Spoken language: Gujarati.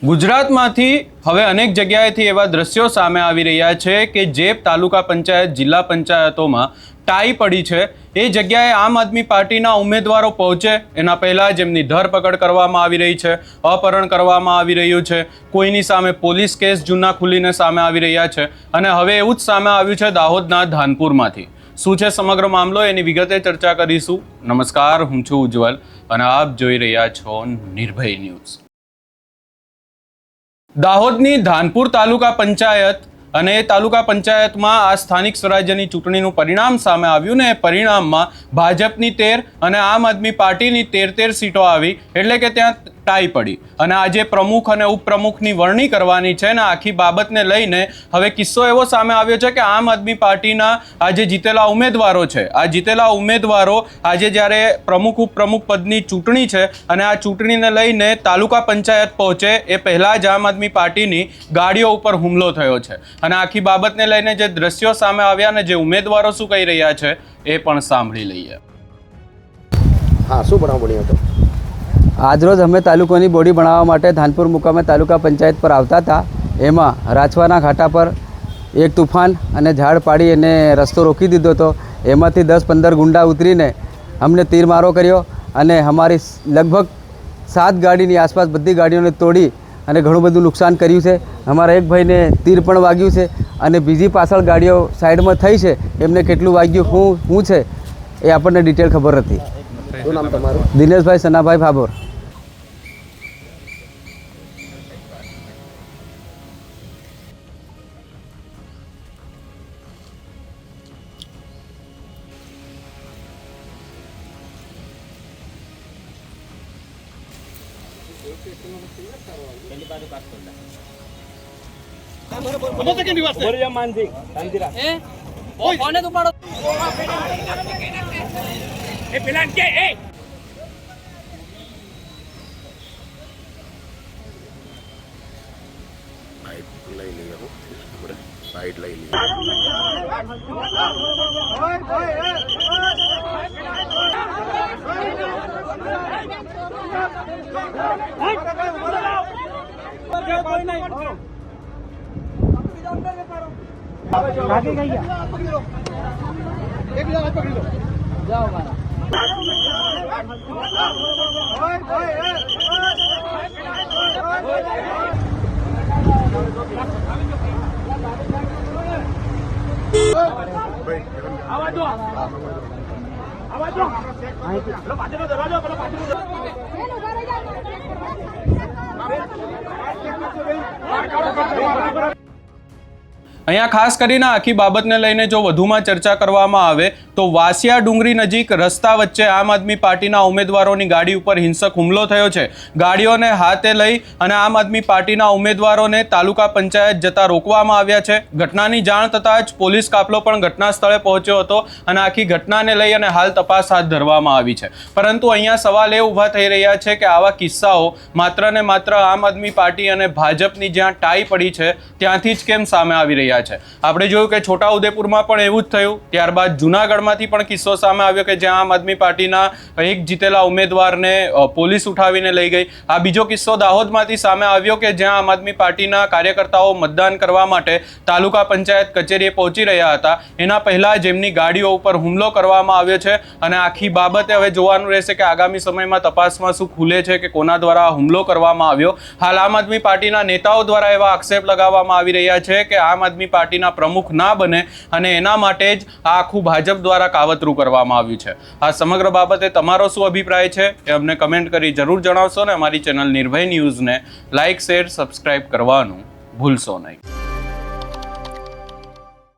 ગુજરાતમાંથી હવે અનેક જગ્યાએથી એવા દ્રશ્યો સામે આવી રહ્યા છે કે જે તાલુકા પંચાયત જિલ્લા પંચાયતોમાં ટાઈ પડી છે એ જગ્યાએ આમ આદમી પાર્ટીના ઉમેદવારો પહોંચે એના પહેલાં જ એમની ધરપકડ કરવામાં આવી રહી છે, અપહરણ કરવામાં આવી રહ્યું છે, કોઈની સામે પોલીસ કેસ જૂના ખુલીને સામે આવી રહ્યા છે અને હવે એવું જ સામે આવ્યું છે દાહોદના ધાનપુરમાંથી। શું છે સમગ્ર મામલો એની વિગતે ચર્ચા કરીશું। નમસ્કાર, હું છું ઉજ્જવલ અને આપ જોઈ રહ્યા છો નિર્ભય ન્યૂઝ। દાહોદની ધાનપુર તાલુકા પંચાયત અને એ તાલુકા પંચાયતમાં આ સ્થાનિક સ્વરાજ્યની ચૂંટણીનું પરિણામ સામે આવ્યું ને એ પરિણામમાં ભાજપની 13 અને આમ આદમી પાર્ટીની 13 સીટો આવી, એટલે કે ત્યાં ટાઈ પડી અને આજે પ્રમુખ અને ઉપપ્રમુખની વરણી કરવાની છે ને આખી બાબતને લઈને હવે કિસ્સો એવો સામે આવ્યો છે કે આમ આદમી પાર્ટીના આજે જીતેલા ઉમેદવારો છે, આ જીતેલા ઉમેદવારો આજે જ્યારે પ્રમુખ ઉપપ્રમુખ પદની ચૂંટણી છે અને આ ચૂંટણીને લઈને તાલુકા પંચાયત પહોંચે એ પહેલાં જ આમ આદમી પાર્ટીની ગાડીઓ ઉપર હુમલો થયો છે અને આખી બાબતને લઈને જે દ્રશ્યો સામે આવ્યા અને જે ઉમેદવારો શું કહી રહ્યા છે એ પણ સાંભળી લઈએ। હા, શું બનાવ બન્યો હતો? આજરોજ અમે તાલુકાની બોડી બનાવવા માટે ધાનપુર મુકામે તાલુકા પંચાયત પર આવતા હતા। એમાં રાજવાના ઘાટા પર એક તુફાન અને ઝાડ પાડી એને રસ્તો રોકી દીધો હતો। એમાંથી 10-15 ગુંડા ઉતરીને અમને તીરમારો કર્યો અને અમારી લગભગ 7 ગાડીની આસપાસ બધી ગાડીઓને તોડી અને ઘણું બધું નુકસાન કર્યું છે। અમારા એક ભાઈને તીર પણ વાગ્યું છે અને બીજી પાછળ ગાડીઓ સાઈડમાં થઈ છે, એમને કેટલું વાગ્યું શું છે એ આપણને ડિટેલ ખબર નથી। શું નામ તમારું? દિનેશભાઈ સનાભાઈ ભાભોર। અહીંયા ખાસ કરીને આખી બાબતને લઈને જો વધુમાં ચર્ચા કરવામાં આવે તો વાસિયા ડુંગરી નજીક રસ્તા વચ્ચે આમ આદમી પાર્ટીના ઉમેદવારોની ગાડી ઉપર હિંસક હુમલો થયો છે। ગાડીઓને હાથે લઈ અને આમ આદમી પાર્ટીના ઉમેદવારોને તાલુકા પંચાયત જતા રોકવામાં આવ્યા છે। ઘટનાની જાણ થતાં જ પોલીસ કાફલો પણ ઘટના સ્થળે પહોંચ્યો હતો અને આખી ઘટનાને લઈ અને હાલ તપાસ હાથ ધરવામાં આવી છે। પરંતુ અહીંયા સવાલ એ ઊભા થઈ રહ્યા છે કે આવા કિસ્સાઓ માત્ર ને માત્ર આમ આદમી પાર્ટી અને ભાજપની જ્યાં ટાઈ પડી છે ત્યાંથી જ કેમ સામે આવી રહ્યા છે। આપણે જોયું કે છોટાઉદેપુરમાં પણ એવું જ થયું, ત્યારબાદ જૂનાગઢમાંથી પણ કિસ્સો સામે આવ્યો કે જ્યાં આમ આદમી પાર્ટીના એક જીતેલા ઉમેદવારને પોલીસ ઉઠાવીને લઈ ગઈ। આ બીજો કિસ્સો દાહોદમાંથી સામે આવ્યો કે જ્યાં આમ આદમી પાર્ટીના કાર્યકર્તાઓ મતદાન કરવા માટે તાલુકા પંચાયત કચેરીએ પહોંચી રહ્યા હતા, એના પહેલાં જ એમની ગાડીઓ ઉપર હુમલો કરવામાં આવ્યો છે અને આખી બાબતે હવે જોવાનું રહેશે કે આગામી સમયમાં તપાસમાં શું ખુલે છે કે કોના દ્વારા હુમલો કરવામાં આવ્યો। હાલ આમ આદમી પાર્ટીના નેતાઓ દ્વારા એવા આક્ષેપ લગાવવામાં આવી રહ્યા છે કે આમ આદમી પાર્ટીના પ્રમુખ ના બને અને એના માટે જ આ આખું ભાજપ દ્વારા કાવતરું કરવામાં આવ્યું છે। આ સમગ્ર બાબતે તમારો શું અભિપ્રાય છે એ અમને કમેન્ટ કરી જરૂર જણાવશો ને અમારી ચેનલ નિર્ભય ન્યૂઝને લાઇક, શેર, સબસ્ક્રાઇબ કરવાનું ભૂલશો નહીં।